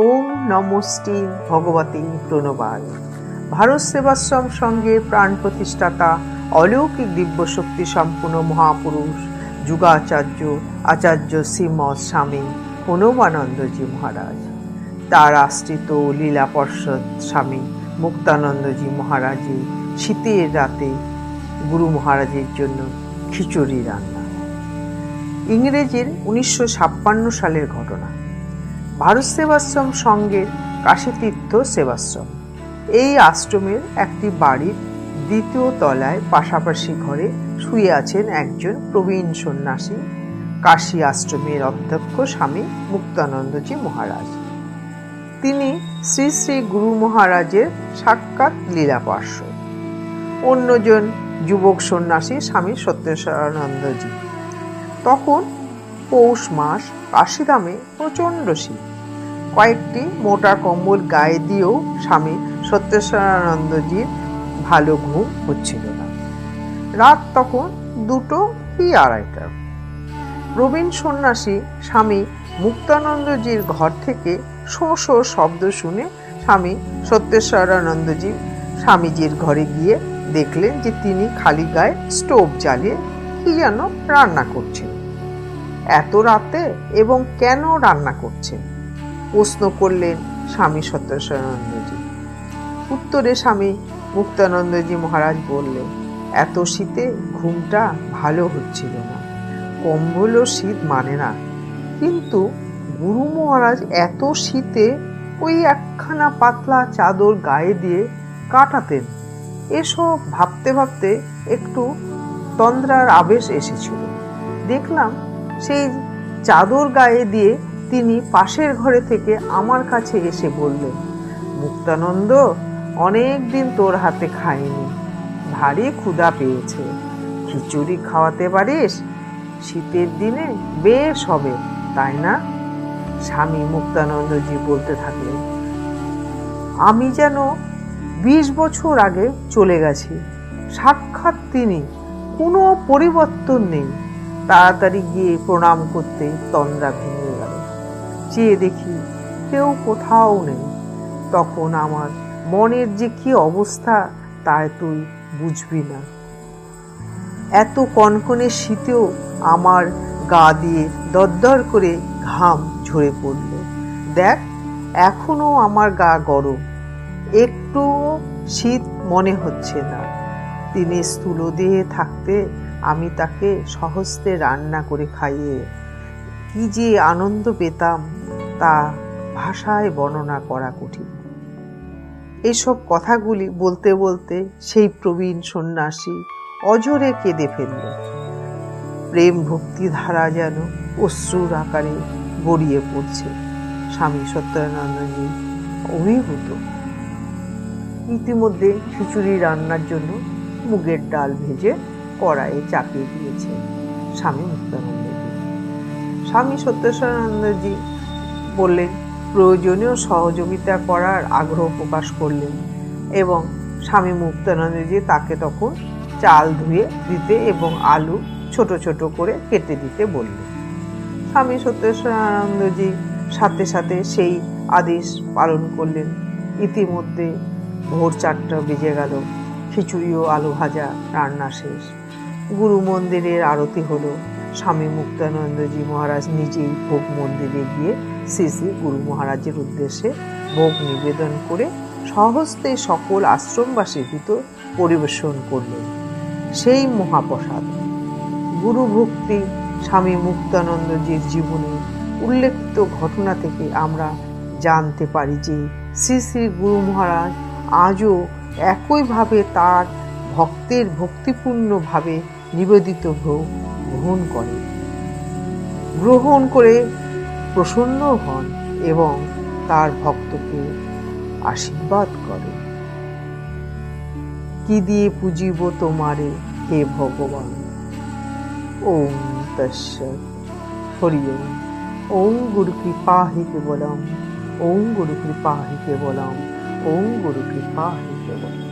ওম নমস্তে ভগবতে প্রণবায়। ভারত সেবাশ্রম সংঘের প্রাণ প্রতিষ্ঠাতা অলৌকিক দিব্যশক্তি সম্পূর্ণ মহাপুরুষ যুগাচার্য আচার্য শ্রীমৎ স্বামী প্রণবানন্দজি মহারাজ, তার আশ্রিত লীলা পর্ষদ স্বামী মুক্তানন্দজি মহারাজের শীতের রাতে গুরু মহারাজের জন্য খিচুড়ি রান্না। ইংরেজির 1956 সালের ঘটনা। ভারত সেবাশ্রম সংঘের কাশীতীর্থ সেবাশ্রম, এই আশ্রমের একটি বাড়ির দ্বিতীয় তলায় পাশাপাশি ঘরে শুয়ে আছেন একজন প্রবীণ সন্ন্যাসী, কাশী আশ্রমের অধ্যক্ষ স্বামী মুক্তানন্দজি মহারাজ। তিনি শ্রী শ্রী গুরু মহারাজের সাক্ষাৎ লীলা পার্ষদ। অন্যজন যুবক সন্ন্যাসী স্বামী সত্যেশ্বরানন্দজি। তখন পৌষ মাস, কাশীধামে প্রচণ্ড শীত। কয়েকটি মোটা কম্বল গায়ে দিয়েও স্বামী সত্যেশ্বরানন্দজির ভালো ঘুম হচ্ছিল না। রাত তখন 2টো কি 2:30। প্রবীণ সন্ন্যাসী স্বামী মুক্তানন্দজির ঘর থেকে শো শো শব্দ শুনে স্বামী সত্যেশ্বরানন্দজি স্বামীজির ঘরে গিয়ে দেখলেন যে তিনি খালি গায়ে স্টোভ জ্বালিয়ে কি যেন রান্না করছেন। এত রাতে এবং কেন রান্না করছেন প্রশ্ন করলেন স্বামী সত্যেশ্বরানন্দজি। উত্তরে স্বামী মুক্তানন্দজি মহারাজ বললেন, এত শীতে ঘুমটা ভালো হচ্ছিল না, কম্বলও শীত মানে না, কিন্তু গুরু মহারাজ এত শীতে ওই একখানা পাতলা চাদর গায়ে দিয়ে কাটাতেন। এসব ভাবতে ভাবতে একটু তন্দ্রার আবেশ এসেছিল। দেখলাম সেই চাদর গায়ে দিয়ে তিনি পাশের ঘরে থেকে আমার কাছে এসে বললেন, মুক্তানন্দ, অনেক দিন তোর হাতে খাইনি, ভারী ক্ষুধা পেয়েছে, খিচুড়ি খাওয়াতে পারিস? শীতের দিনে বেশ হবে, তাই না? স্বামী মুক্তানন্দজি বলতে থাকলেন, আমি যেন 20 বছর আগে চলে গেছি, সাক্ষাৎ তিনি, কোনো পরিবর্তন নেই। তাড়াতাড়ি গিয়ে প্রণাম করতে তন্দ্রা ভেঙে গেল। চেয়ে দেখি কেউ কোথাও নেই। তখন আমার মনের যে কি অবস্থা তা তুই বুঝবি না। এত কনকনে শীতেও আমার গা দিয়ে দরদর করে ঘাম ঝরে পড়ল। দেখ, এখনো আমার গা গরম, একটুও শীত মনে হচ্ছে না। তিনি স্থূলদেহে থাকতে আমি তাকে সহস্তে রান্না করে খাইয়ে কি যে আনন্দ পেতাম তা ভাষায় বর্ণনা করা কঠিন। এসব কথাগুলি বলতে বলতে সেই প্রবীণ সন্ন্যাসী অজরে কেঁদে ফেলল। প্রেম ভক্তি ধারা যেন অশ্রুর আকারে গড়িয়ে পড়ছে। স্বামী সত্যেন্দ্রনাথজি অভিভূত। ইতিমধ্যে খিচুড়ি রান্নার জন্য মুগের ডাল ভেজে কড়াইয়ে চাপিয়ে দিয়েছে স্বামী মুক্তানন্দজি। স্বামী সত্যেশ্বরানন্দজি বললেন, প্রয়োজনীয় সহযোগিতা করার আগ্রহ প্রকাশ করলেন এবং স্বামী মুক্তানন্দজি তাকে তখন চাল ধুয়ে দিতে এবং আলু ছোট ছোট করে কেটে দিতে বললেন। স্বামী সত্যেশ্বরানন্দজি সাথে সাথে সেই আদেশ পালন করলেন। ইতিমধ্যে ভোর 4টা বেজে গেল। খিচুড়ি ও আলু ভাজা রান্না শেষ। গুরু মন্দিরের আরতি হলো। স্বামী মুক্তানন্দজি মহারাজ নিজেই ভোগ মন্দিরে গিয়ে শ্রী শ্রী গুরু মহারাজের উদ্দেশ্যে ভোগ নিবেদন করে সহস্তে সকল আশ্রমবাসীর ভিতর পরিবেশন করলেন সেই মহাপ্রসাদ। গুরু ভক্তি স্বামী মুক্তানন্দজির জীবনে উল্লেখিত ঘটনা থেকে আমরা জানতে পারি যে শ্রী শ্রী গুরু মহারাজ আজও একইভাবে তার ভক্তের ভক্তিপূর্ণভাবে নিবেদিত ভোগ গ্রহণ করে প্রসন্ন হন এবং তার ভক্তকে আশীর্বাদ করেন। কি দিয়ে পুজিব তোমারে হে ভগবান। ওম তৎসৎ। হরি ওম। ওম গুরু কৃপা হি কেবলম। ওম গুরু কৃপা হি কেবলম। ওম গুরু কৃপা হি কেবলম।